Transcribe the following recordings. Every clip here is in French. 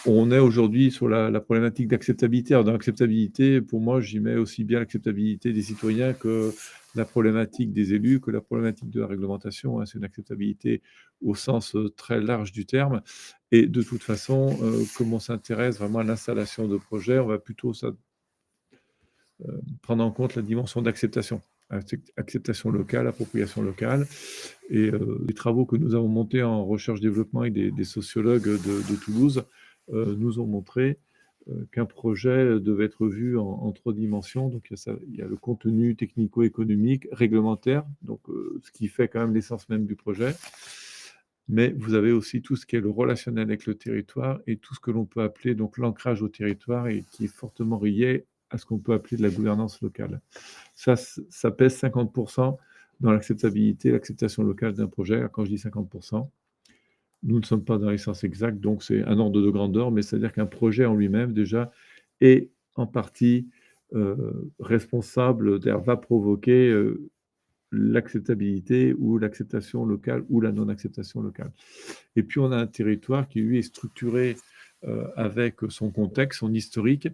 on est aujourd'hui sur la problématique d'acceptabilité. Alors, dans l'acceptabilité, pour moi, j'y mets aussi bien l'acceptabilité des citoyens que la problématique des élus, que la problématique de la réglementation, hein. C'est une acceptabilité au sens très large du terme. Et de toute façon, comme on s'intéresse vraiment à l'installation de projets, on va plutôt prendre en compte la dimension d'acceptation. Acceptation locale, appropriation locale. Et les travaux que nous avons montés en recherche-développement avec des sociologues de Toulouse nous ont montré qu'un projet devait être vu en 3 dimensions. Donc, il y a le contenu technico-économique, réglementaire, donc ce qui fait quand même l'essence même du projet. Mais vous avez aussi tout ce qui est le relationnel avec le territoire et tout ce que l'on peut appeler donc l'ancrage au territoire et qui est fortement lié à ce qu'on peut appeler de la gouvernance locale. Ça pèse 50% dans l'acceptabilité, l'acceptation locale d'un projet. Alors, quand je dis 50%, nous ne sommes pas dans l'essence exacte, donc c'est un ordre de grandeur, mais c'est-à-dire qu'un projet en lui-même, déjà, est en partie responsable, va provoquer l'acceptabilité ou l'acceptation locale ou la non-acceptation locale. Et puis, on a un territoire qui, lui, est structuré avec son contexte, son historique,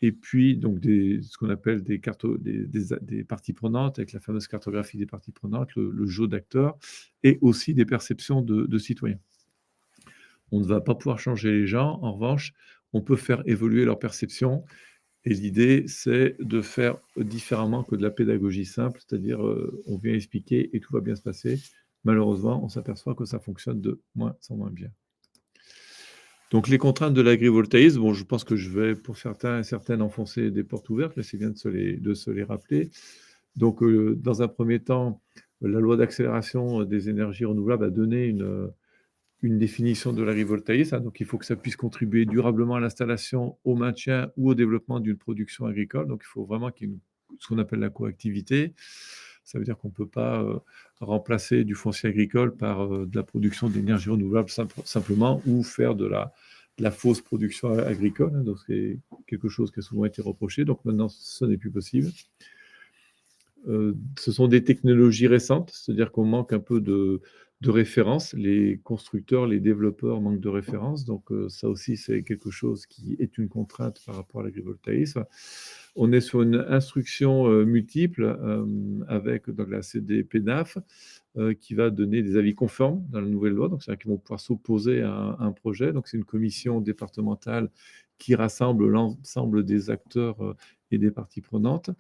et puis donc ce qu'on appelle des parties prenantes, avec la fameuse cartographie des parties prenantes, le jeu d'acteurs, et aussi des perceptions de citoyens. On ne va pas pouvoir changer les gens, en revanche, on peut faire évoluer leur perception, et l'idée, c'est de faire différemment que de la pédagogie simple, c'est-à-dire on vient expliquer et tout va bien se passer. Malheureusement, on s'aperçoit que ça fonctionne de moins en moins bien. Donc les contraintes de l'agrivoltaïsme, bon, je pense que je vais pour certains et certaines enfoncer des portes ouvertes, mais c'est bien de se les rappeler. Donc dans un premier temps, la loi d'accélération des énergies renouvelables a donné une définition de l'agrivoltaïsme, hein. Donc il faut que ça puisse contribuer durablement à l'installation, au maintien ou au développement d'une production agricole. Donc il faut vraiment qu'il y ait ce qu'on appelle la coactivité. Ça veut dire qu'on ne peut pas remplacer du foncier agricole par de la production d'énergie renouvelable simplement, ou faire de la fausse production agricole, hein. Donc c'est quelque chose qui a souvent été reproché. Donc maintenant, ce n'est plus possible. Ce sont des technologies récentes, c'est-à-dire qu'on manque un peu de références. Les constructeurs, les développeurs manquent de références. Donc ça aussi, c'est quelque chose qui est une contrainte par rapport à l'agrivoltaïsme. On est sur une instruction multiple avec donc, la CDPNAF qui va donner des avis conformes dans la nouvelle loi. Donc, c'est-à-dire qu'ils vont pouvoir s'opposer à un projet. Donc, c'est une commission départementale qui rassemble l'ensemble des acteurs et des parties prenantes,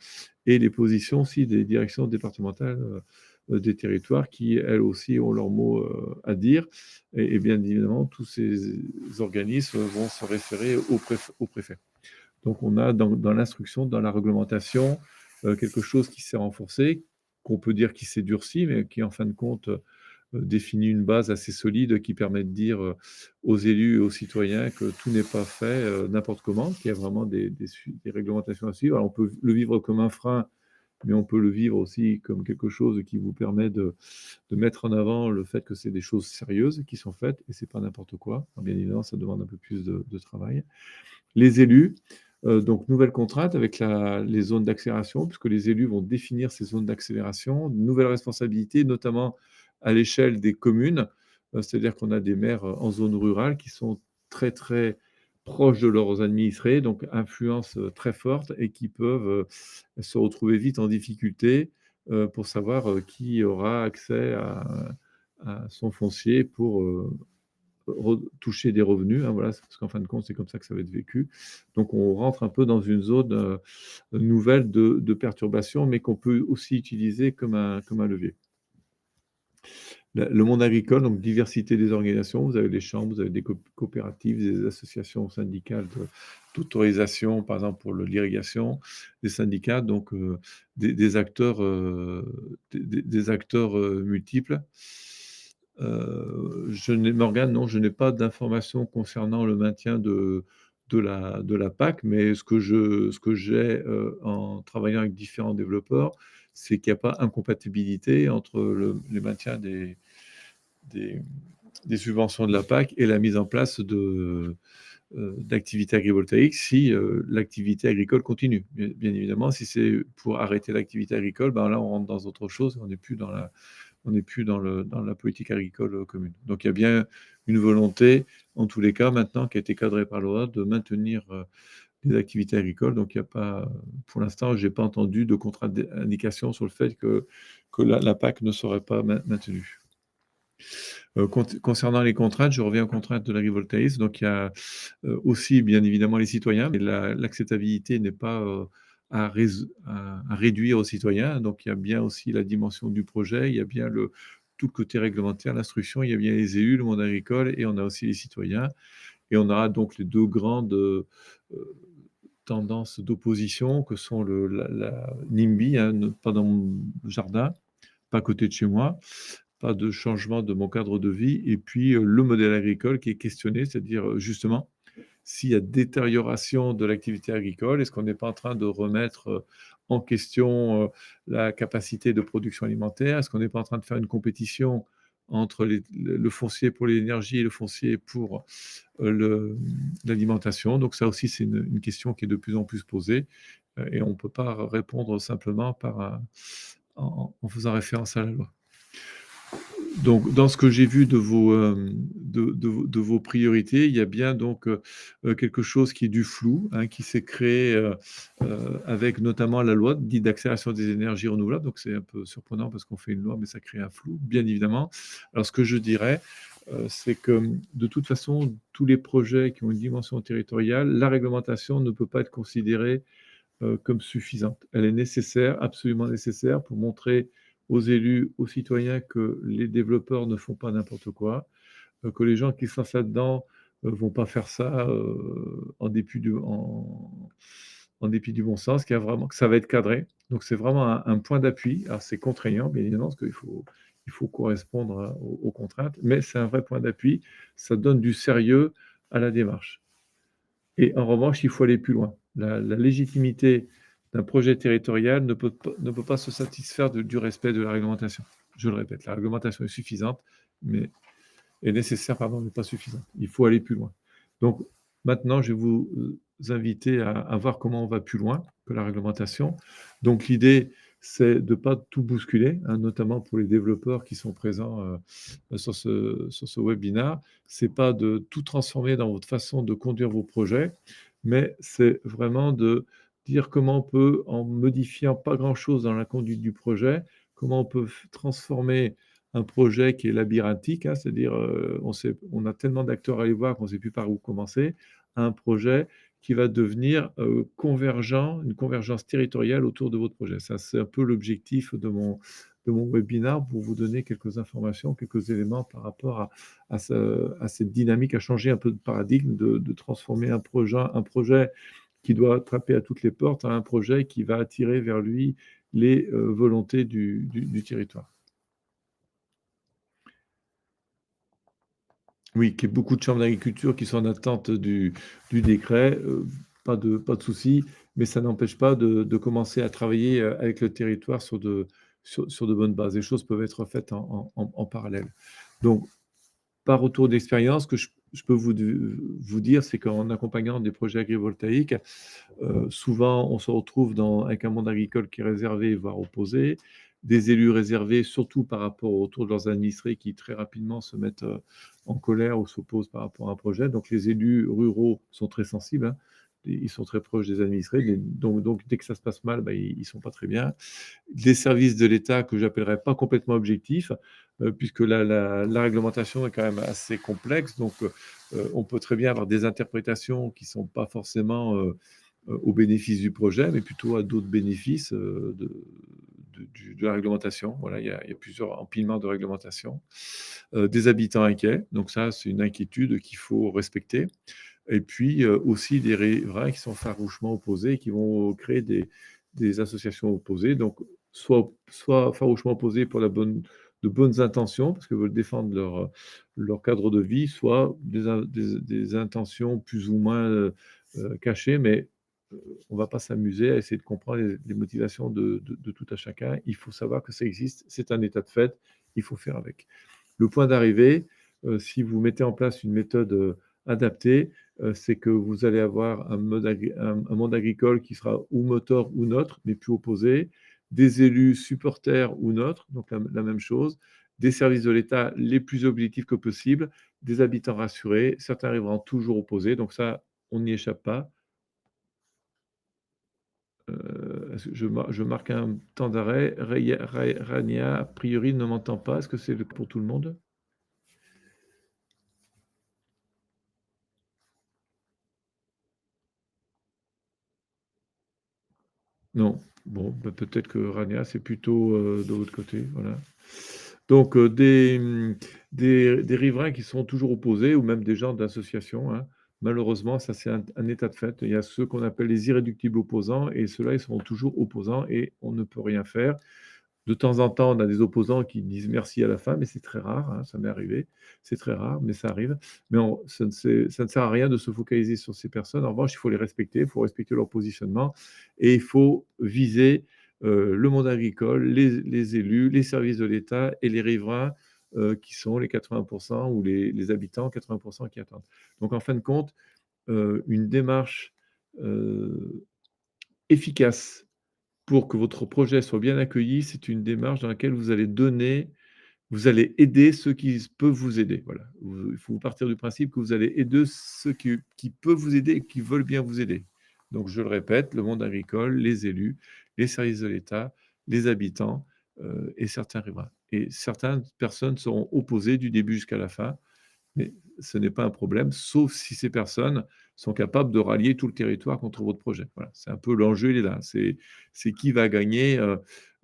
et les positions aussi des directions départementales des territoires qui, elles aussi, ont leur mot à dire. Et bien évidemment, tous ces organismes vont se référer au préfet. Donc, on a dans l'instruction, dans la réglementation, quelque chose qui s'est renforcé, qu'on peut dire qui s'est durci, mais qui, en fin de compte, définit une base assez solide qui permet de dire aux élus et aux citoyens que tout n'est pas fait n'importe comment, qu'il y a vraiment des réglementations à suivre. Alors, on peut le vivre comme un frein, mais on peut le vivre aussi comme quelque chose qui vous permet de mettre en avant le fait que c'est des choses sérieuses qui sont faites et c'est pas n'importe quoi. Alors, bien évidemment, ça demande un peu plus de travail. Les élus, donc nouvelle contrainte avec les zones d'accélération, puisque les élus vont définir ces zones d'accélération, nouvelles responsabilités, notamment à l'échelle des communes, c'est-à-dire qu'on a des maires en zone rurale qui sont très, très proches de leurs administrés, donc influence très forte, et qui peuvent se retrouver vite en difficulté pour savoir qui aura accès à son foncier pour toucher des revenus, hein, voilà, parce qu'en fin de compte, c'est comme ça que ça va être vécu. Donc, on rentre un peu dans une zone nouvelle de perturbation, mais qu'on peut aussi utiliser comme un levier. Le monde agricole, donc diversité des organisations, vous avez les chambres, vous avez des coopératives, des associations syndicales d'autorisation, par exemple pour l'irrigation, des syndicats, donc des acteurs, des acteurs multiples. Morgane, non, je n'ai pas d'informations concernant le maintien de la PAC, mais ce que j'ai en travaillant avec différents développeurs, c'est qu'il n'y a pas incompatibilité entre le maintien des, des subventions de la PAC et la mise en place d'activités agrivoltaïques si l'activité agricole continue. Bien évidemment, si c'est pour arrêter l'activité agricole, ben là, on rentre dans autre chose, on n'est plus dans la politique agricole commune. Donc il y a bien une volonté, en tous les cas, maintenant, qui a été cadrée par la loi, de maintenir les activités agricoles. Donc, il n'y a pas, pour l'instant, je n'ai pas entendu de contre-indication sur le fait que la PAC ne serait pas maintenue. Concernant les contraintes, je reviens aux contraintes de l'agrivoltaïsme. Donc, il y a aussi, bien évidemment, les citoyens, mais l'acceptabilité n'est pas à réduire aux citoyens. Donc, il y a bien aussi la dimension du projet, il y a bien tout le côté réglementaire, l'instruction, il y a bien les élus, le monde agricole, et on a aussi les citoyens. Et on aura donc les deux grandes tendances d'opposition que sont la NIMBY, hein, pas dans mon jardin, pas à côté de chez moi, pas de changement de mon cadre de vie, et puis le modèle agricole qui est questionné, c'est-à-dire justement s'il y a détérioration de l'activité agricole, est-ce qu'on n'est pas en train de remettre en question la capacité de production alimentaire? Est-ce qu'on n'est pas en train de faire une compétition entre le foncier pour l'énergie et le foncier pour l'alimentation? Donc ça aussi, c'est une question qui est de plus en plus posée et on ne peut pas répondre simplement en faisant référence à la loi. Donc, dans ce que j'ai vu de vos priorités, il y a bien donc quelque chose qui est du flou, hein, qui s'est créé avec notamment la loi dite d'accélération des énergies renouvelables. Donc, c'est un peu surprenant parce qu'on fait une loi, mais ça crée un flou, bien évidemment. Alors, ce que je dirais, c'est que de toute façon, tous les projets qui ont une dimension territoriale, la réglementation ne peut pas être considérée comme suffisante. Elle est nécessaire, absolument nécessaire, pour montrer aux élus, aux citoyens que les développeurs ne font pas n'importe quoi, que les gens qui sont là-dedans ne vont pas faire ça en dépit du bon sens, que ça va être cadré. Donc c'est vraiment un point d'appui. Alors c'est contraignant, bien évidemment, parce il faut correspondre aux contraintes, mais c'est un vrai point d'appui. Ça donne du sérieux à la démarche. Et en revanche, il faut aller plus loin. La légitimité d'un projet territorial ne peut pas se satisfaire du respect de la réglementation. Je le répète, la réglementation est suffisante, mais est nécessaire, pardon, mais pas suffisante. Il faut aller plus loin. Donc maintenant, je vais vous inviter à voir comment on va plus loin que la réglementation. Donc l'idée, c'est de ne pas tout bousculer, hein, notamment pour les développeurs qui sont présents sur ce webinaire. Ce n'est pas de tout transformer dans votre façon de conduire vos projets, mais c'est vraiment de dire comment on peut, en modifiant pas grand-chose dans la conduite du projet, comment on peut transformer un projet qui est labyrinthique, hein, c'est-à-dire on a tellement d'acteurs à aller voir qu'on ne sait plus par où commencer, à un projet qui va devenir convergent, une convergence territoriale autour de votre projet. Ça, c'est un peu l'objectif de mon webinaire pour vous donner quelques informations, quelques éléments par rapport à cette dynamique, à changer un peu de paradigme, de transformer un projet qui doit attraper à toutes les portes à un projet qui va attirer vers lui les volontés du territoire. Oui, qu'il y ait beaucoup de chambres d'agriculture qui sont en attente du décret, pas de souci, mais ça n'empêche pas de commencer à travailler, avec le territoire sur de bonnes bases. Les choses peuvent être faites en parallèle. Donc, par retour d'expérience, ce que je peux vous dire, c'est qu'en accompagnant des projets agrivoltaïques, souvent on se retrouve avec un monde agricole qui est réservé, voire opposé, des élus réservés, surtout par rapport autour de leurs administrés qui très rapidement se mettent en colère ou s'opposent par rapport à un projet. Donc les élus ruraux sont très sensibles, hein. Ils sont très proches des administrés, donc dès que ça se passe mal, ils ne sont pas très bien. Des services de l'État que j'appellerais pas complètement objectifs, puisque la réglementation est quand même assez complexe, donc on peut très bien avoir des interprétations qui ne sont pas forcément au bénéfice du projet, mais plutôt à d'autres bénéfices de la réglementation. Voilà, il y a plusieurs empilements de réglementation. Des habitants inquiets, donc ça, c'est une inquiétude qu'il faut respecter. Et puis aussi des riverains qui sont farouchement opposés, qui vont créer des associations opposées. Donc, soit farouchement opposés pour de bonnes intentions, parce qu'ils veulent défendre leur cadre de vie, soit des intentions plus ou moins cachées, mais on ne va pas s'amuser à essayer de comprendre les motivations de tout à chacun. Il faut savoir que ça existe, c'est un état de fait, il faut faire avec. Le point d'arrivée, si vous mettez en place une méthode adaptée, c'est que vous allez avoir un monde agricole qui sera ou moteur ou neutre, mais plus opposé, des élus supporters ou neutres, donc la même chose, des services de l'État les plus objectifs que possible, des habitants rassurés, certains riverains toujours opposés, donc ça, on n'y échappe pas. Est-ce que je marque un temps d'arrêt. Rania, a priori, ne m'entend pas. Est-ce que c'est le cas pour tout le monde? Non. Bon, bah, peut-être que Rania, c'est plutôt, de l'autre côté, voilà. Donc, des riverains qui sont toujours opposés ou même des gens d'associations, hein. Malheureusement, ça, c'est un état de fait. Il y a ceux qu'on appelle les irréductibles opposants et ceux-là, ils seront toujours opposants et on ne peut rien faire. De temps en temps, on a des opposants qui disent merci à la fin, mais c'est très rare, hein, ça m'est arrivé. C'est très rare, mais ça arrive. Mais ça ne sert à rien de se focaliser sur ces personnes. En revanche, il faut les respecter, il faut respecter leur positionnement et il faut viser le monde agricole, les élus, les services de l'État et les riverains qui sont les 80% ou les habitants 80% qui attendent. Donc en fin de compte, une démarche euh, efficace pour que votre projet soit bien accueilli, c'est une démarche dans laquelle vous allez aider ceux qui peuvent vous aider. Voilà. Il faut partir du principe que vous allez aider ceux qui peuvent vous aider et qui veulent bien vous aider. Donc, je le répète, le monde agricole, les élus, les services de l'État, les habitants et certains riverains. Et certaines personnes seront opposées du début jusqu'à la fin. Mais ce n'est pas un problème, sauf si ces personnes sont capables de rallier tout le territoire contre votre projet. Voilà, c'est un peu l'enjeu, il est là. C'est qui va gagner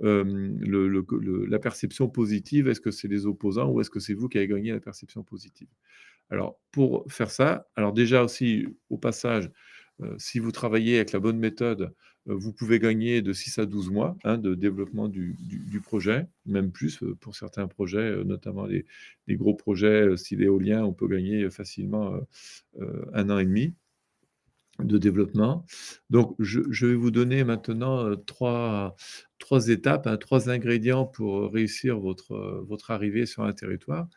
la perception positive. Est-ce que c'est les opposants ou est-ce que c'est vous qui avez gagné la perception positive? Alors, pour faire ça, alors déjà aussi, au passage, si vous travaillez avec la bonne méthode, vous pouvez gagner de 6 à 12 mois, hein, de développement du projet, même plus, pour certains projets, notamment les gros projets, style éolien, on peut gagner facilement, 1 an et demi de développement. Donc je vais vous donner maintenant, 3 étapes, hein, 3 ingrédients pour, réussir votre arrivée sur un territoire.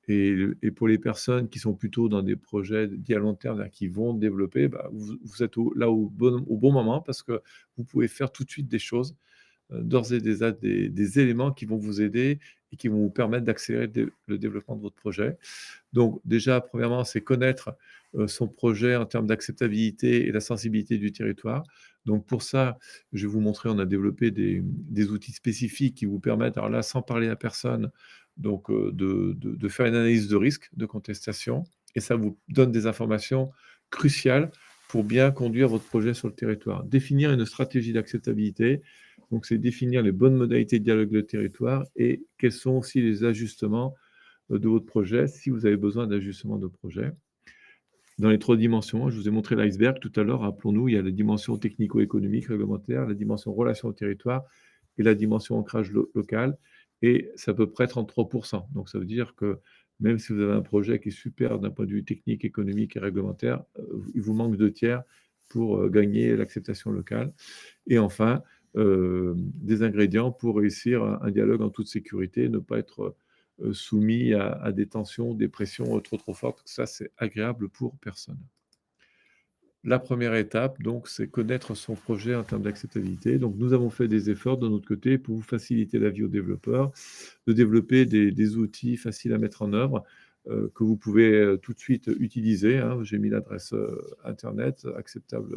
Et pour les personnes qui sont plutôt dans des projets dits à long terme, là, qui vont développer, bah, vous êtes au bon moment parce que vous pouvez faire tout de suite des choses, d'ores et déjà des éléments qui vont vous aider et qui vont vous permettre d'accélérer le développement de votre projet. Donc déjà, premièrement, c'est connaître, son projet en termes d'acceptabilité et la sensibilité du territoire. Donc pour ça, je vais vous montrer, on a développé des outils spécifiques qui vous permettent, alors là, sans parler à personne, donc de faire une analyse de risque, de contestation et ça vous donne des informations cruciales pour bien conduire votre projet sur le territoire. Définir une stratégie d'acceptabilité, donc c'est définir les bonnes modalités de dialogue de territoire et quels sont aussi les ajustements de votre projet, si vous avez besoin d'ajustement de projet. Dans les 3 dimensions, je vous ai montré l'iceberg tout à l'heure, rappelons-nous, il y a la dimension technico-économique, réglementaire, la dimension relation au territoire et la dimension ancrage local et c'est à peu près 33%. Donc ça veut dire que même si vous avez un projet qui est super d'un point de vue technique, économique et réglementaire, il vous manque 2 tiers pour, gagner l'acceptation locale et enfin, des ingrédients pour réussir un dialogue en toute sécurité, ne pas être, soumis à des tensions, des pressions, trop fortes. Ça, c'est agréable pour personne. La première étape, donc, c'est connaître son projet en termes d'acceptabilité. Donc, nous avons fait des efforts de notre côté pour vous faciliter la vie aux développeurs, de développer des outils faciles à mettre en œuvre, que vous pouvez, tout de suite utiliser, hein. J'ai mis l'adresse, internet acceptable,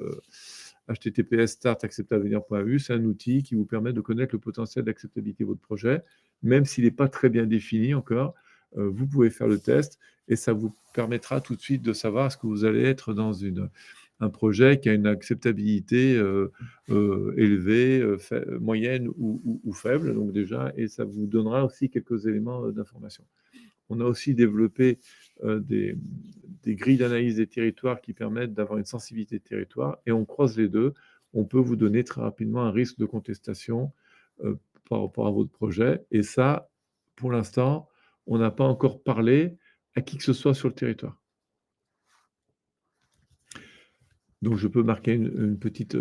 https start-acceptablevenir.eu. C'est un outil qui vous permet de connaître le potentiel d'acceptabilité de votre projet, même s'il n'est pas très bien défini encore. Vous pouvez faire le test et ça vous permettra tout de suite de savoir est-ce que vous allez être dans un projet qui a une acceptabilité élevée, moyenne ou faible, donc déjà, et ça vous donnera aussi quelques éléments d'information. On a aussi développé des grilles d'analyse des territoires qui permettent d'avoir une sensibilité de territoire et on croise les deux. On peut vous donner très rapidement un risque de contestation par rapport à votre projet. Et ça, pour l'instant, on n'a pas encore parlé à qui que ce soit sur le territoire. Donc, je peux marquer une petite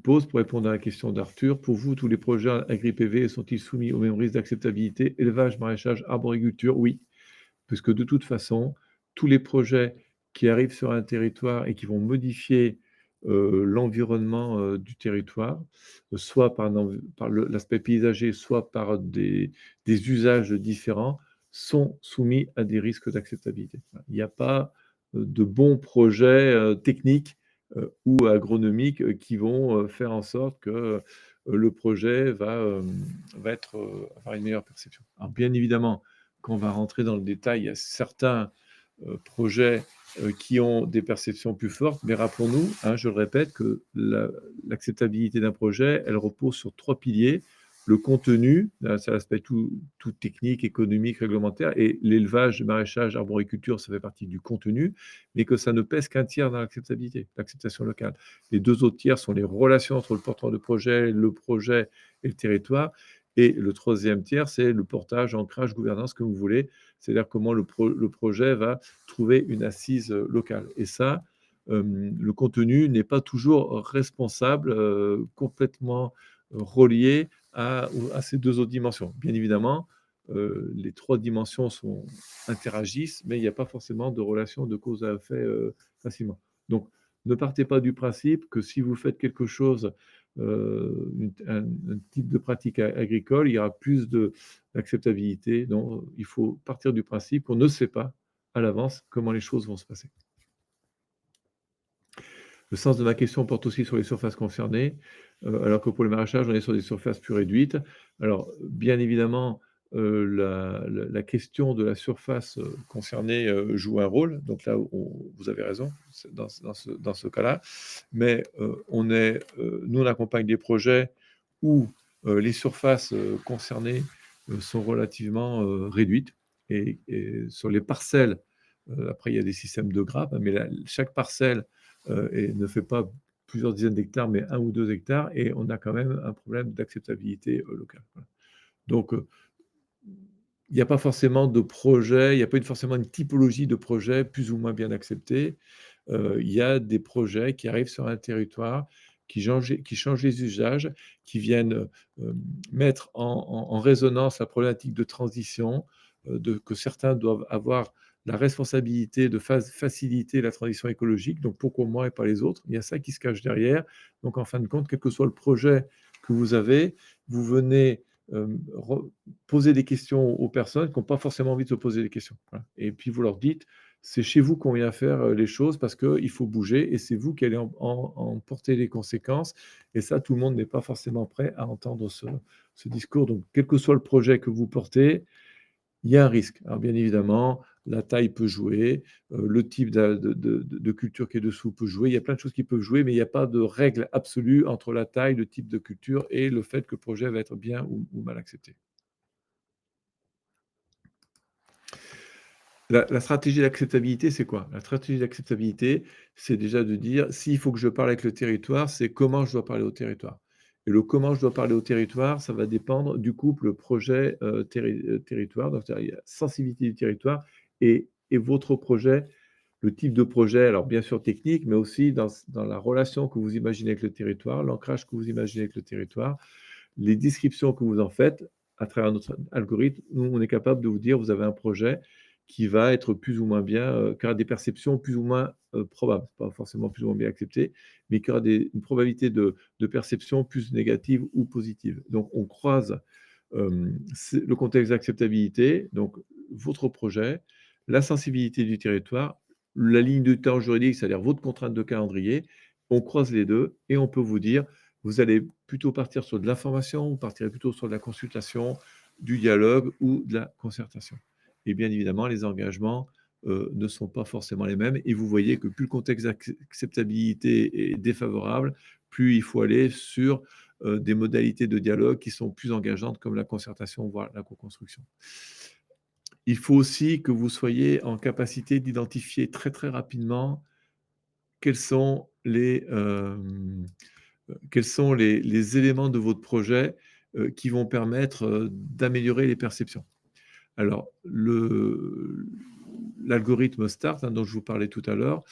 pause pour répondre à la question d'Arthur. Pour vous, tous les projets agri-PV sont-ils soumis aux mêmes risques d'acceptabilité? Élevage, maraîchage, arboriculture, oui. Puisque de toute façon, tous les projets qui arrivent sur un territoire et qui vont modifier l'environnement, du territoire, soit par l'aspect paysager, soit par des usages différents, sont soumis à des risques d'acceptabilité. Voilà. Il n'y a pas, de bons projets, techniques, ou agronomiques, qui vont, faire en sorte que, le projet va être, avoir une meilleure perception. Alors bien évidemment, quand on va rentrer dans le détail, il y a certains, projets, qui ont des perceptions plus fortes, mais rappelons-nous, hein, je le répète, que l'acceptabilité d'un projet, elle repose sur 3 piliers. Le contenu, là, c'est l'aspect tout technique, économique, réglementaire, et l'élevage, le maraîchage, arboriculture, ça fait partie du contenu, mais que ça ne pèse qu'un tiers dans l'acceptabilité, l'acceptation locale. Les 2 autres tiers sont les relations entre le porteur de projet, le projet et le territoire, et le troisième tiers, c'est le portage, ancrage, gouvernance, comme vous voulez. C'est-à-dire comment le projet va trouver une assise, locale, et ça, le contenu n'est pas toujours responsable, complètement relié à ces 2 autres dimensions. Bien évidemment, les 3 dimensions interagissent, mais il n'y a pas forcément de relation de cause à effet, facilement. Donc, ne partez pas du principe que si vous faites quelque chose, un type de pratique agricole, il y aura plus d'acceptabilité. Non, il faut partir du principe qu'on ne sait pas à l'avance comment les choses vont se passer. Le sens de ma question porte aussi sur les surfaces concernées, alors que pour le maraîchage, on est sur des surfaces plus réduites. Alors, bien évidemment, la question de la surface, concernée, joue un rôle. Donc là, vous avez raison, c'est dans ce cas-là. Mais, nous, on accompagne des projets où, les surfaces, concernées, sont relativement, réduites, et sur les parcelles, après il y a des systèmes de grappes, mais chaque parcelle et ne fait pas plusieurs dizaines d'hectares, mais 1 ou 2 hectares, et on a quand même un problème d'acceptabilité, locale. Voilà. Donc, il n'y a pas forcément de projet, il n'y a pas forcément une typologie de projet plus ou moins bien accepté. Il y a des projets qui arrivent sur un territoire, qui changent les usages, qui viennent, mettre en résonance la problématique de transition, que certains doivent avoir la responsabilité de faciliter la transition écologique. Donc pourquoi moi et pas les autres? Il y a ça qui se cache derrière. Donc en fin de compte, quel que soit le projet que vous avez, vous venez, poser des questions aux personnes qui n'ont pas forcément envie de se poser des questions. Voilà, et puis vous leur dites: «C'est chez vous qu'on vient faire, les choses, parce qu'il faut bouger, et c'est vous qui allez en porter les conséquences», et ça, tout le monde n'est pas forcément prêt à entendre ce discours. Donc quel que soit le projet que vous portez, il y a un risque. Alors bien évidemment, la taille peut jouer, le type de culture qui est dessous peut jouer. Il y a plein de choses qui peuvent jouer, mais il n'y a pas de règle absolue entre la taille, le type de culture et le fait que le projet va être bien ou mal accepté. La stratégie d'acceptabilité, c'est quoi? La stratégie d'acceptabilité, c'est déjà de dire: «S'il faut que je parle avec le territoire, c'est comment je dois parler au territoire», et le comment je dois parler au territoire, ça va dépendre du couple projet, territoire. Donc c'est-à-dire, il y a sensibilité du territoire et votre projet, le type de projet, alors bien sûr technique, mais aussi dans la relation que vous imaginez avec le territoire, l'ancrage que vous imaginez avec le territoire, les descriptions que vous en faites à travers notre algorithme. Nous, on est capable de vous dire: «Vous avez un projet qui va être plus ou moins bien, qui aura des perceptions plus ou moins, probables». Pas forcément plus ou moins bien acceptées, mais qui aura une probabilité de perception plus négative ou positive. Donc on croise, c'est le contexte d'acceptabilité, donc votre projet, la sensibilité du territoire, la ligne de temps juridique, c'est-à-dire votre contrainte de calendrier. On croise les 2 et on peut vous dire: vous allez plutôt partir sur de l'information, vous partirez plutôt sur de la consultation, du dialogue ou de la concertation. Et bien évidemment, les engagements, ne sont pas forcément les mêmes, et vous voyez que plus le contexte d'acceptabilité est défavorable, plus il faut aller sur, des modalités de dialogue qui sont plus engageantes, comme la concertation, voire la co-construction. Il faut aussi que vous soyez en capacité d'identifier très, très rapidement quels sont les éléments de votre projet, qui vont permettre, d'améliorer les perceptions. Alors l'algorithme START, hein, dont je vous parlais tout à l'heure,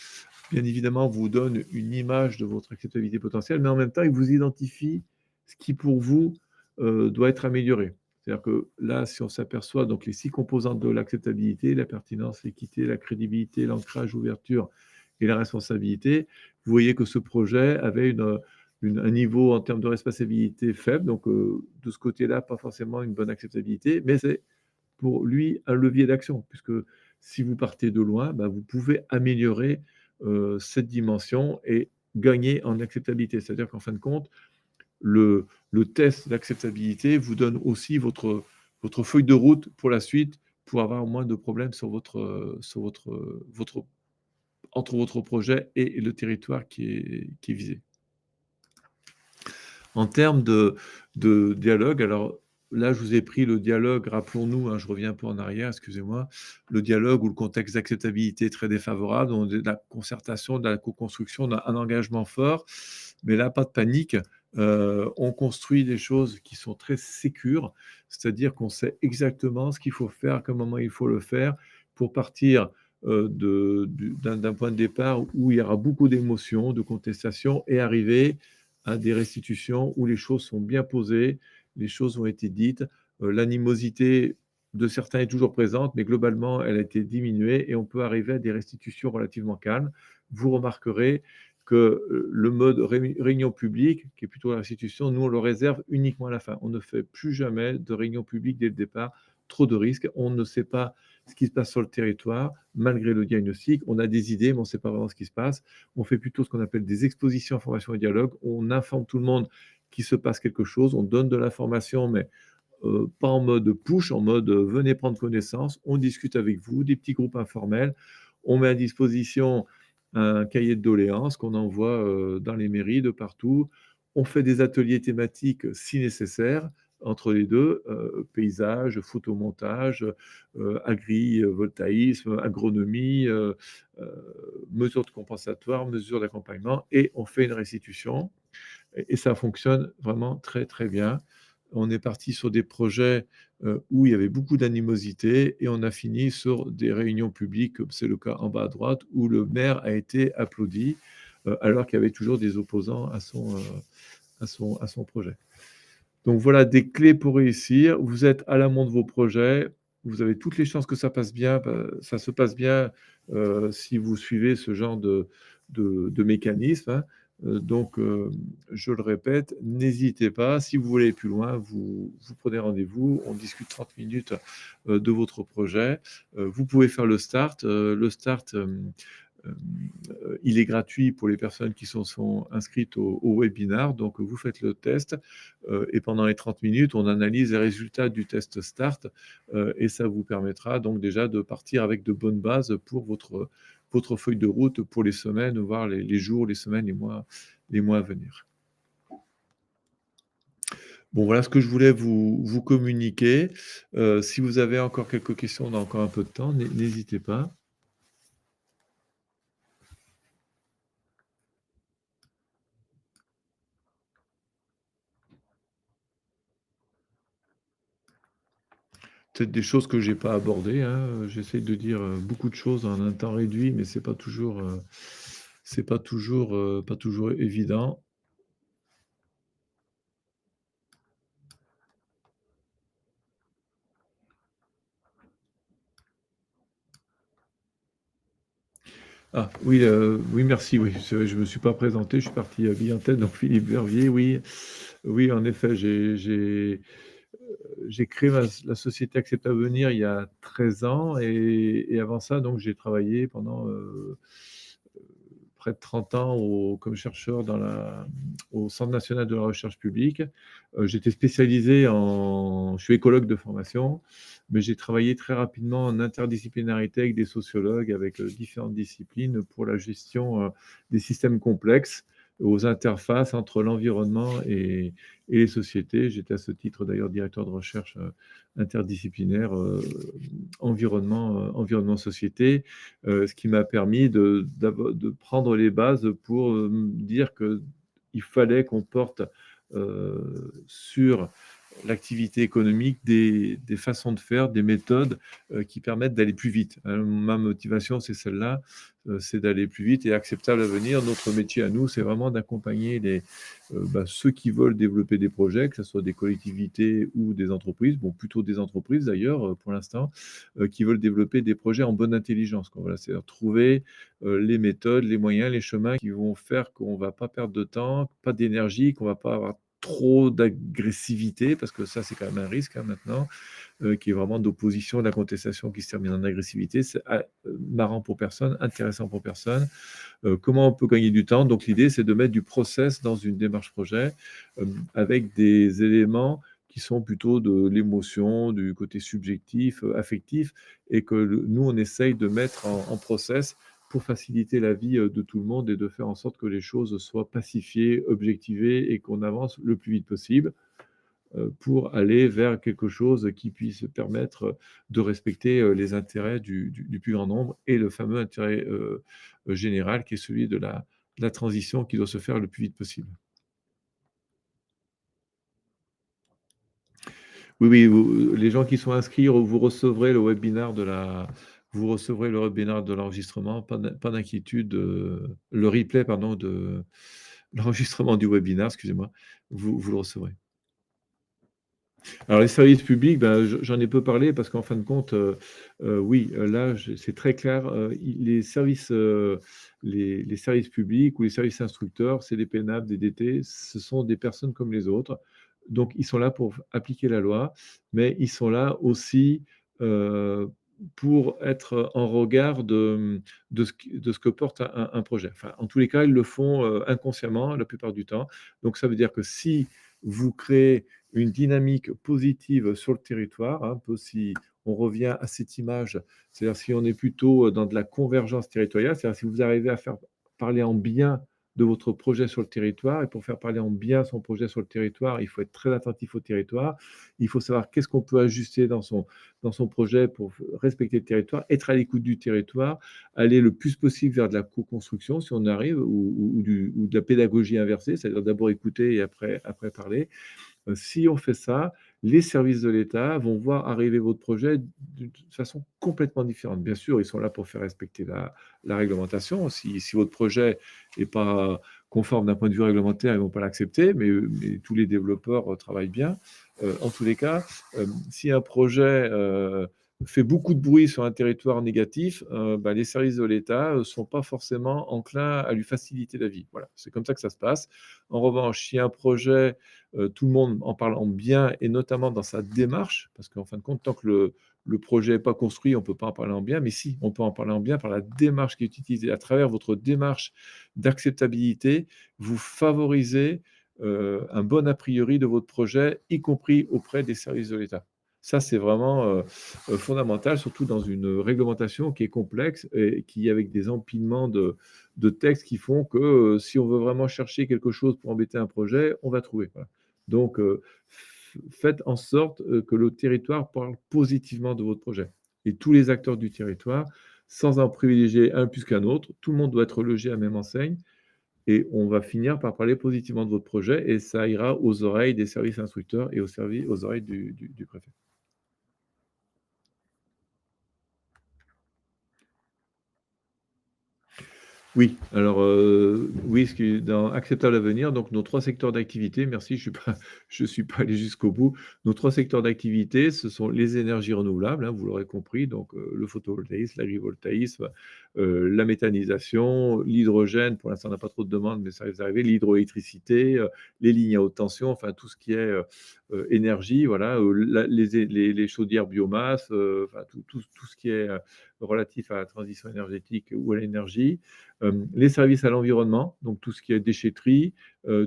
bien évidemment, vous donne une image de votre acceptabilité potentielle, mais en même temps, il vous identifie ce qui, pour vous, doit être amélioré. C'est-à-dire que là, si on s'aperçoit, donc les 6 composantes de l'acceptabilité, la pertinence, l'équité, la crédibilité, l'ancrage, l'ouverture et la responsabilité, vous voyez que ce projet avait un niveau en termes de responsabilité faible, donc de ce côté-là, pas forcément une bonne acceptabilité, mais c'est pour lui un levier d'action, puisque si vous partez de loin, bah, vous pouvez améliorer cette dimension et gagner en acceptabilité. C'est-à-dire qu'en fin de compte, le test d'acceptabilité vous donne aussi votre feuille de route pour la suite, pour avoir moins de problèmes entre votre projet et le territoire qui est visé. En termes de dialogue, alors là, je vous ai pris le dialogue, rappelons-nous, hein, je reviens un peu en arrière, excusez-moi, le dialogue où le contexte d'acceptabilité est très défavorable, on de la concertation, de la co-construction, on a un engagement fort, mais là, pas de panique. On construit des choses qui sont très sécures, c'est-à-dire qu'on sait exactement ce qu'il faut faire, à quel moment il faut le faire, pour partir d'un point de départ où il y aura beaucoup d'émotions, de contestations, et arriver à des restitutions où les choses sont bien posées, les choses ont été dites. L'animosité de certains est toujours présente, mais globalement, elle a été diminuée et on peut arriver à des restitutions relativement calmes. Vous remarquerez que le mode réunion publique, qui est plutôt la restitution, nous, on le réserve uniquement à la fin. On ne fait plus jamais de réunion publique dès le départ. Trop de risques. On ne sait pas ce qui se passe sur le territoire, malgré le diagnostic. On a des idées, mais on ne sait pas vraiment ce qui se passe. On fait plutôt ce qu'on appelle des expositions, information et dialogue. On informe tout le monde qu'il se passe quelque chose. On donne de l'information, mais pas en mode push, en mode venez prendre connaissance. On discute avec vous, des petits groupes informels. On met à disposition un cahier de doléances qu'on envoie dans les mairies de partout. On fait des ateliers thématiques si nécessaire entre les deux, paysage, photomontage, agrivoltaïsme, agronomie, mesures de compensatoire, mesures d'accompagnement, et on fait une restitution. Et ça fonctionne vraiment très, très bien. On est parti sur des projets où il y avait beaucoup d'animosité et on a fini sur des réunions publiques, comme c'est le cas en bas à droite, où le maire a été applaudi alors qu'il y avait toujours des opposants à son projet. Donc voilà des clés pour réussir. Vous êtes à l'amont de vos projets. Vous avez toutes les chances que ça passe bien. Ça se passe bien si vous suivez ce genre de mécanisme, hein. Donc, je le répète, n'hésitez pas. Si vous voulez aller plus loin, vous prenez rendez-vous. On discute 30 minutes de votre projet. Vous pouvez faire le start. Le start, il est gratuit pour les personnes qui sont inscrites au webinar. Donc, vous faites le test et pendant les 30 minutes, on analyse les résultats du test START et ça vous permettra donc déjà de partir avec de bonnes bases pour votre feuille de route pour les semaines, voire les jours, les semaines, les mois à venir. Bon, voilà ce que je voulais vous communiquer. Si vous avez encore quelques questions, on a encore un peu de temps, n'hésitez pas. Peut-être des choses que j'ai pas abordées, hein, j'essaye de dire, beaucoup de choses en un temps réduit, mais pas toujours évident. Ah oui, oui merci, oui, c'est vrai, je me suis pas présenté, je suis parti, bille en tête, donc Philippe Verviers, oui. Oui, en effet, j'ai créé la société Accept Avenir il y a 13 ans et avant ça, donc j'ai travaillé pendant, près de 30 ans comme chercheur au Centre national de la recherche publique. J'étais spécialisé je suis écologue de formation, mais j'ai travaillé très rapidement en interdisciplinarité avec des sociologues, avec différentes disciplines pour la gestion des systèmes complexes, aux interfaces entre l'environnement et les sociétés. J'étais à ce titre d'ailleurs directeur de recherche interdisciplinaire environnement-société, ce qui m'a permis de prendre les bases pour dire qu'il fallait qu'on porte sur l'activité économique, des façons de faire, des méthodes qui permettent d'aller plus vite. Ma motivation, c'est celle-là, c'est d'aller plus vite et acceptable à venir. Notre métier à nous, c'est vraiment d'accompagner ceux qui veulent développer des projets, que ce soit des collectivités ou des entreprises, bon, plutôt des entreprises d'ailleurs pour l'instant, qui veulent développer des projets en bonne intelligence, quoi. Voilà, c'est-à-dire trouver les méthodes, les moyens, les chemins qui vont faire qu'on ne va pas perdre de temps, pas d'énergie, qu'on ne va pas avoir trop d'agressivité, parce que ça, c'est quand même un risque, hein, maintenant, qui est vraiment d'opposition, de la contestation qui se termine en agressivité. C'est marrant pour personne, intéressant pour personne. Comment on peut gagner du temps? Donc l'idée, c'est de mettre du process dans une démarche projet, avec des éléments qui sont plutôt de l'émotion, du côté subjectif, affectif, et que nous, on essaye de mettre en process pour faciliter la vie de tout le monde et de faire en sorte que les choses soient pacifiées, objectivées et qu'on avance le plus vite possible pour aller vers quelque chose qui puisse permettre de respecter les intérêts du plus grand nombre et le fameux intérêt général qui est celui de la transition qui doit se faire le plus vite possible. Oui, oui, les gens qui sont inscrits, vous recevrez le webinaire de l'enregistrement, pas d'inquiétude, le replay, pardon, de l'enregistrement du webinaire, excusez-moi, vous le recevrez. Alors les services publics, ben, j'en ai peu parlé parce qu'en fin de compte, oui, là, c'est très clair, les services publics ou les services instructeurs, c'est des PNAP, des DT, ce sont des personnes comme les autres. Donc ils sont là pour appliquer la loi, mais ils sont là aussi, heu, pour être en regard de ce que porte un projet. Enfin, en tous les cas, ils le font, inconsciemment la plupart du temps. Donc ça veut dire que si vous créez une dynamique positive sur le territoire, hein, un peu si on revient à cette image, c'est-à-dire si on est plutôt dans de la convergence territoriale, c'est-à-dire si vous arrivez à faire parler en bien de votre projet sur le territoire, et pour faire parler en bien son projet sur le territoire, il faut être très attentif au territoire, il faut savoir qu'est-ce qu'on peut ajuster dans son projet pour respecter le territoire, être à l'écoute du territoire, aller le plus possible vers de la co-construction si on arrive, ou de la pédagogie inversée, c'est-à-dire d'abord écouter et après parler. Si on fait ça, les services de l'État vont voir arriver votre projet d'une façon complètement différente. Bien sûr, ils sont là pour faire respecter la réglementation. Si votre projet n'est pas conforme d'un point de vue réglementaire, ils ne vont pas l'accepter, mais tous les développeurs travaillent bien. En tous les cas, si un projet fait beaucoup de bruit sur un territoire négatif, bah, les services de l'État ne sont pas forcément enclins à lui faciliter la vie. Voilà, c'est comme ça que ça se passe. En revanche, si un projet tout le monde en parle en bien et notamment dans sa démarche, parce qu'en fin de compte, tant que le projet n'est pas construit, on ne peut pas en parler en bien, mais si, on peut en parler en bien par la démarche qui est utilisée. À travers votre démarche d'acceptabilité, vous favorisez un bon a priori de votre projet, y compris auprès des services de l'État. Ça, c'est vraiment fondamental, surtout dans une réglementation qui est complexe et qui, avec des empilements de textes qui font que si on veut vraiment chercher quelque chose pour embêter un projet, on va trouver. Voilà. Donc, faites en sorte que le territoire parle positivement de votre projet. Et tous les acteurs du territoire, sans en privilégier un plus qu'un autre, tout le monde doit être logé à la même enseigne et on va finir par parler positivement de votre projet et ça ira aux oreilles des services instructeurs et aux oreilles du préfet. Oui, alors, oui, ce qui est dans acceptable à venir, donc nos 3 secteurs d'activité, merci, je suis pas allé jusqu'au bout. Nos 3 secteurs d'activité, ce sont les énergies renouvelables, hein, vous l'aurez compris, donc le photovoltaïsme, l'agrivoltaïsme, la méthanisation, l'hydrogène, pour l'instant on n'a pas trop de demandes, mais ça risque d'arriver, l'hydroélectricité, les lignes à haute tension, enfin tout ce qui est, énergie, voilà, les chaudières biomasse, enfin tout ce qui est, relatif à la transition énergétique ou à l'énergie. Les services à l'environnement, donc tout ce qui est déchetterie,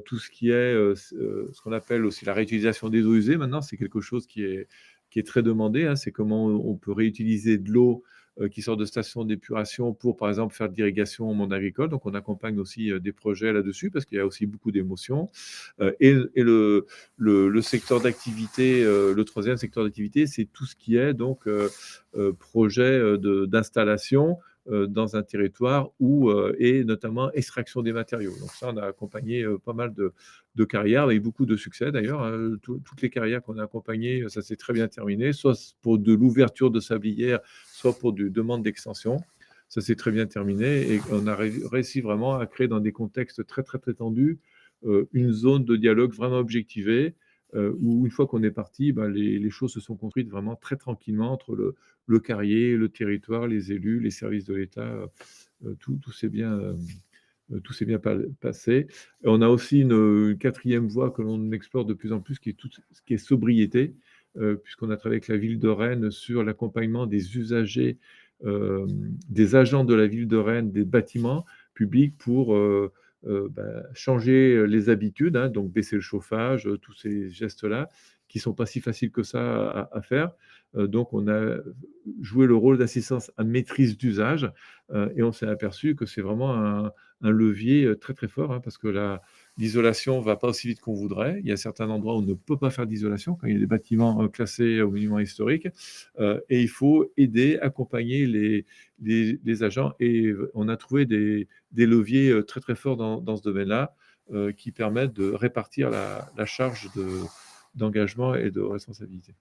tout ce qui est, ce qu'on appelle aussi la réutilisation des eaux usées maintenant, c'est quelque chose qui est très demandé, hein. C'est comment on peut réutiliser de l'eau, qui sort de stations d'épuration pour, par exemple, faire de l'irrigation au monde agricole. Donc on accompagne aussi, des projets là-dessus parce qu'il y a aussi beaucoup d'émotions. Et le secteur d'activité, le 3e secteur d'activité, c'est tout ce qui est donc, projet, d'installation dans un territoire ou et notamment extraction des matériaux. Donc ça, on a accompagné, pas mal de carrières avec beaucoup de succès d'ailleurs, hein. Toutes les carrières qu'on a accompagnées, ça s'est très bien terminé, soit pour de l'ouverture de sablières, soit pour des demandes d'extension. Ça s'est très bien terminé et on a réussi vraiment à créer dans des contextes très, très, très tendus, une zone de dialogue vraiment objectivée, où une fois qu'on est parti, bah, les choses se sont construites vraiment très tranquillement entre le carrier, le territoire, les élus, les services de l'État, tout s'est bien, tout s'est bien passé. Et on a aussi une 4e voie que l'on explore de plus en plus, qui est tout ce qui est sobriété, puisqu'on a travaillé avec la ville de Rennes sur l'accompagnement des usagers, des agents de la ville de Rennes, des bâtiments publics pour, changer les habitudes, hein, donc baisser le chauffage, tous ces gestes-là, qui sont pas si faciles que ça à faire. Donc on a joué le rôle d'assistance à maîtrise d'usage, et on s'est aperçu que c'est vraiment un levier, très, très fort, hein, parce que l'isolation va pas aussi vite qu'on voudrait. Il y a certains endroits où on ne peut pas faire d'isolation quand il y a des bâtiments, classés aux monuments historiques, et il faut aider, accompagner les agents et on a trouvé des leviers, très, très forts dans ce domaine-là, qui permettent de répartir la charge d'engagement et de responsabilité.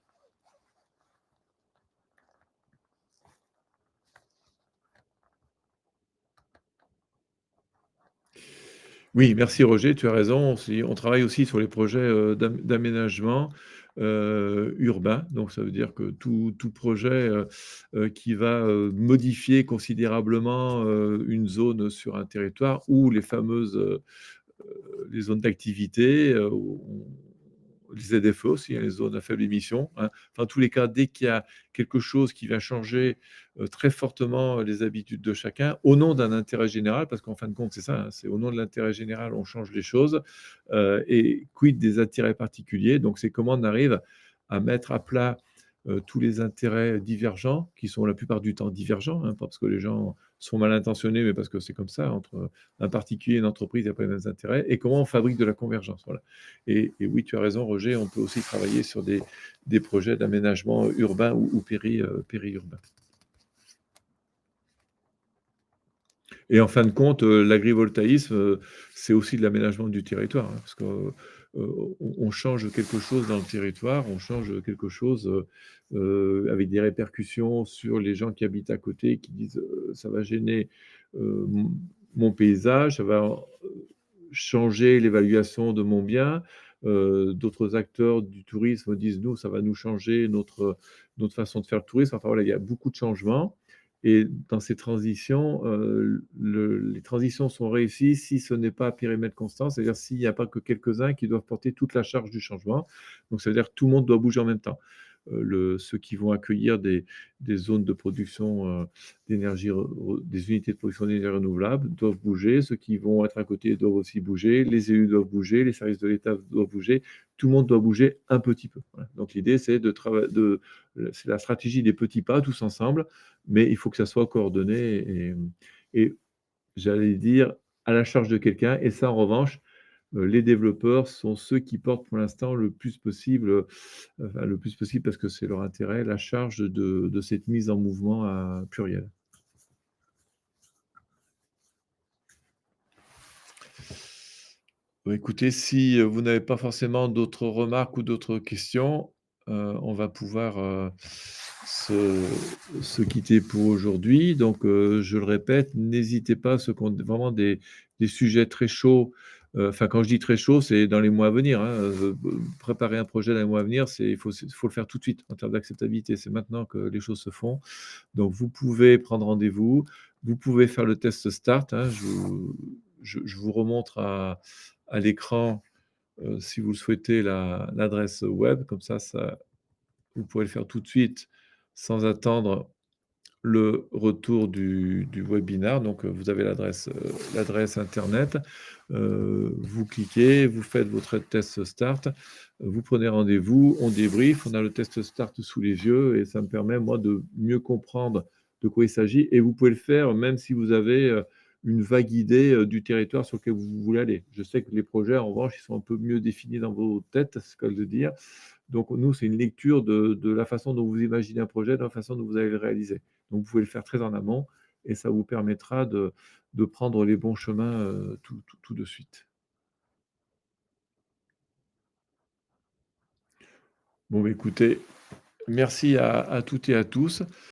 Oui, merci Roger, tu as raison. On travaille aussi sur les projets, d'aménagement, urbain. Donc ça veut dire que tout projet, qui va, modifier considérablement, une zone sur un territoire ou les fameuses, les zones d'activité, les ZFE aussi, hein, les zones à faible émission, hein. Enfin, en tous les cas, dès qu'il y a quelque chose qui va changer, très fortement les habitudes de chacun, au nom d'un intérêt général, parce qu'en fin de compte, c'est ça, hein, c'est au nom de l'intérêt général, on change les choses, et quid des intérêts particuliers? Donc c'est comment on arrive à mettre à plat, tous les intérêts divergents, qui sont la plupart du temps divergents, hein, pas parce que les gens sont mal intentionnés, mais parce que c'est comme ça, entre un particulier et une entreprise, il n'y a pas les mêmes intérêts et comment on fabrique de la convergence, voilà. Et oui, tu as raison Roger, on peut aussi travailler sur des projets d'aménagement urbain ou périurbain. Et en fin de compte, l'agrivoltaïsme, c'est aussi de l'aménagement du territoire, hein, parce que, on change quelque chose dans le territoire, on change quelque chose, avec des répercussions sur les gens qui habitent à côté, qui disent, «Ça va gêner, mon paysage, ça va, changer l'évaluation de mon bien». D'autres acteurs du tourisme disent: «Nous, ça va nous changer notre façon de faire le tourisme». Enfin voilà, il y a beaucoup de changements et dans ces transitions, les transitions sont réussies si ce n'est pas à périmètre constant, c'est-à-dire s'il n'y a pas que quelques-uns qui doivent porter toute la charge du changement. Donc ça veut dire que tout le monde doit bouger en même temps. Ceux qui vont accueillir des zones de production, d'énergie des unités de production d'énergie renouvelable doivent bouger, ceux qui vont être à côté doivent aussi bouger, les élus doivent bouger, les services de l'État doivent bouger, tout le monde doit bouger un petit peu. Voilà. Donc l'idée, c'est c'est la stratégie des petits pas tous ensemble, mais il faut que ça soit coordonné et j'allais dire à la charge de quelqu'un. Et ça, en revanche, les développeurs sont ceux qui portent pour l'instant le plus possible, enfin le plus possible parce que c'est leur intérêt, la charge de cette mise en mouvement à pluriel. Bah, écoutez, si, vous n'avez pas forcément d'autres remarques ou d'autres questions, on va pouvoir, se se quitter pour aujourd'hui. Donc, je le répète, n'hésitez pas, ceux qui ont vraiment des sujets très chauds, enfin, quand je dis très chaud, c'est dans les mois à venir, hein, préparer un projet dans les mois à venir, il faut le faire tout de suite en termes d'acceptabilité. C'est maintenant que les choses se font. Donc vous pouvez prendre rendez-vous, vous pouvez faire le test Start, hein, je vous remontre à l'écran, si vous le souhaitez, l'adresse web, comme ça vous pourrez le faire tout de suite sans attendre le retour du webinar. Donc, vous avez l'adresse internet, vous cliquez, vous faites votre test Start, vous prenez rendez-vous, on débrief, on a le test Start sous les yeux et ça me permet, moi, de mieux comprendre de quoi il s'agit et vous pouvez le faire même si vous avez, une vague idée, du territoire sur lequel vous voulez aller. Je sais que les projets, en revanche, ils sont un peu mieux définis dans vos têtes, c'est ce que de dire. Donc nous, c'est une lecture de la façon dont vous imaginez un projet, de la façon dont vous allez le réaliser. Donc vous pouvez le faire très en amont et ça vous permettra de prendre les bons chemins, tout de suite. Bon, bah, écoutez, merci à toutes et à tous.